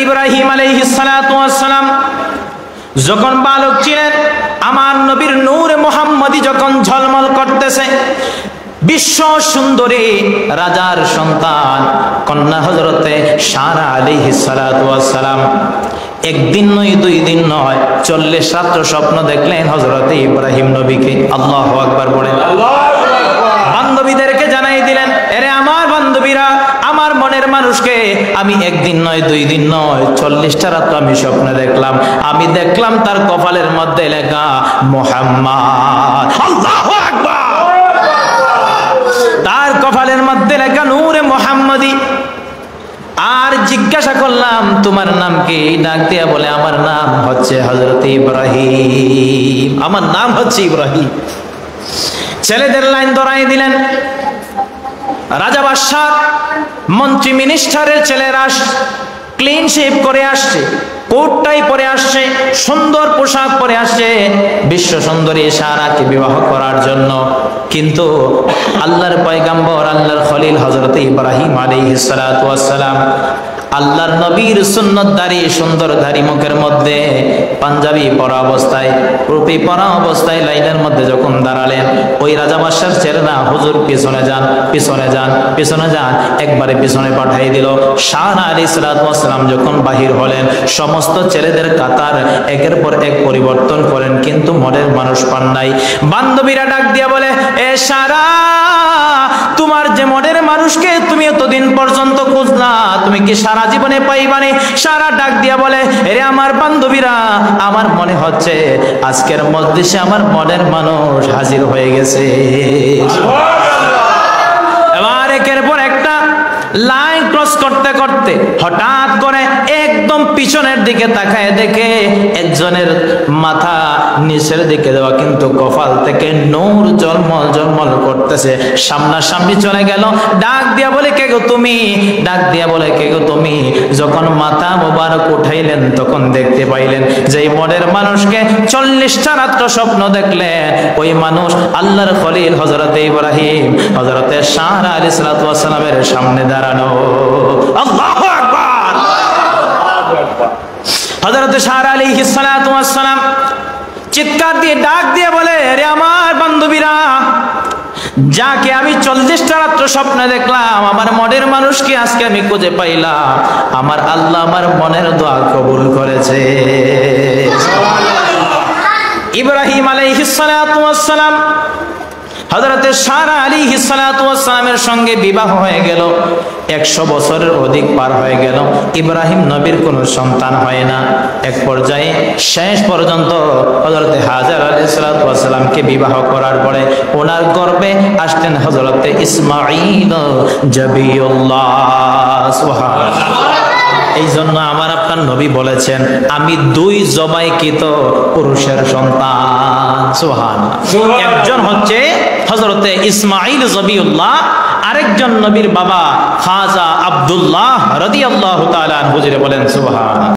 ইব্রাহিম আলাইহিস সালাতু ওয়াস সালাম যখন বালক ছিলেন, আমার নবীর নূরে মুহাম্মদী যখন ঝলমল করতেছে, বিশ্ব সুন্দরী রাজার সন্তান কন্যা হযরতে সারা আলাইহিস সালাতু ওয়াস সালাম একদিন নয়, 2 দিন নয়, 40 রাত্র স্বপ্ন দেখলেন হযরতে ইব্রাহিম নবীকে। আল্লাহু আকবার বলেন। বান্ধবীদেরকে জানাই দিলেন, আরে আমার বান্ধবীরা, আমার মনের মানুষকে আমি একদিন নয়, 2 দিন নয়, 40টা রাত্র আমি স্বপ্ন দেখলাম। আমি দেখলাম তার কপালের মধ্যে লেখা মুহাম্মদ। আল্লাহু আকবার। তার কপালের মধ্যে লেখা নূরে মুহাম্মদী। আর জিজ্ঞাসা করলাম, তোমার নাম কি? ডাক দিয়া বলে, আমার নাম হচ্ছে হযরত ইব্রাহিম, আমার নাম হচ্ছে ইব্রাহিম। ছেলেদের লাইন ধরাই দিলেন। রাজা বাদশাহ, মন্ত্রী মিনিস্টারের ছেলেরা ক্লিন শেভ করে আসছে, কোটটাই পরে আসছে, সুন্দর পোশাক পরে আসছে বিশ্ব সুন্দরী সারাকে বিবাহ করার জন্য। কিন্তু আল্লাহর পয়গম্বর, আল্লাহর খলিল হযরত ইব্রাহিম আলাইহিস সালাতু ওয়াস সালাম, আল্লাহর নবীর সুন্নতধারী সুন্দরধারী মুখের মধ্যে পাঞ্জাবি পরা অবস্থায়, টুপি পরা অবস্থায় লাইনের মধ্যে যখন দাঁড়ালেন, ওই রাজা বাদশার ছেলেরা, হুজুর পিছনে যান, পিছনে যান, পিছনে যান, একবারে পিছনে পাঠিয়ে দিল। সারা আলাইহিস সালাতু ওয়াস সালাম যখন বাহির হলেন, সমস্ত ছেলেদের কাতার একের পর এক পরিবর্তন করেন, কিন্তু মনের মানুষ পান নাই। বান্ধবীরা ডাক দিয়া বলে, এ সারা, তোমার যে মনের মানুষকে তুমি এতদিন পর্যন্ত খুঁজলা, তুমি কি সারা জীবনে পাইবানি? সারা ডাক দিয়া বলে, এরে আমার বান্ধবীরা, আমার মনে হচ্ছে আজকের মজলিসে আমার মনের মানুষ হাজির হয়ে গেছে। এবার একের পর একটা লাইন ক্রস করতে করতে হঠাৎ করে একদম পিছনের দিকে তাকায় দেখে একজনের মাথা নিচের দিকে দেওয়া, কিন্তু কপাল থেকে নূর জলমল জলমল করতেছে। সামনাসামনি চলে গেল, ডাক দিয়া বলে, কে গো তুমি? ডাক দিয়া বলে, কে গো তুমি? যখন মাথা মোবারক উঠাইলেন, তখন দেখতে পাইলেন যে মনের মানুষকে 40টা রাত্র স্বপ্ন দেখলেন, ওই মানুষ আল্লাহর খলিল হযরতে ইব্রাহিম, হযরতে সারা আলাইহিস সালাতু ওয়াস সালামের সামনে দাঁড়ানো। আল্লাহু আকবার। হযরতে সারা আলাইহিস সালাতু ওয়াস সালাম চিৎকার দিয়ে ডাক দিয়ে বলে, আরে আমার বান্ধবীরা, যাকে আমি 40টা রাত্র স্বপ্নে দেখলাম, আমার মনের মানুষকে আজকে আমি খুঁজে পাইলাম, আমার আল্লাহ আমার মনের দোয়া কবুল করেছে। ইব্রাহিম আলাইহিস সালাতু ওয়াস সালাম হযরতে সারা আলাইহিস সালাতু ওয়াস সালামের সঙ্গে বিবাহ হয়ে গেল। 100 বছরের অধিক পার হয়ে গেল, ইব্রাহিম নবীর কোনো সন্তান হয় না। এক পর্যায়ে শেষ পর্যন্ত হযরতে হাজার আলাইহিস সালাতু ওয়াস সালামকে বিবাহ করার পরে ওনার গর্ভে আসলেন হযরতে ইসমাঈল জাবিউল্লাহ। সুবহানাল্লাহ। এই জন্য আমার আপনার নবী বলেছেন, আমি 2 জবাইকৃত পুরুষের সন্তান। সুবহানাল্লাহ। একজন হচ্ছে হযরতে ইসমাঈল জবিউল্লাহ, আরেকজন নবীর বাবা খাজা আব্দুল্লাহ রাদিয়াল্লাহু তাআলা আনহু। বলেন সুবহানাল্লাহ।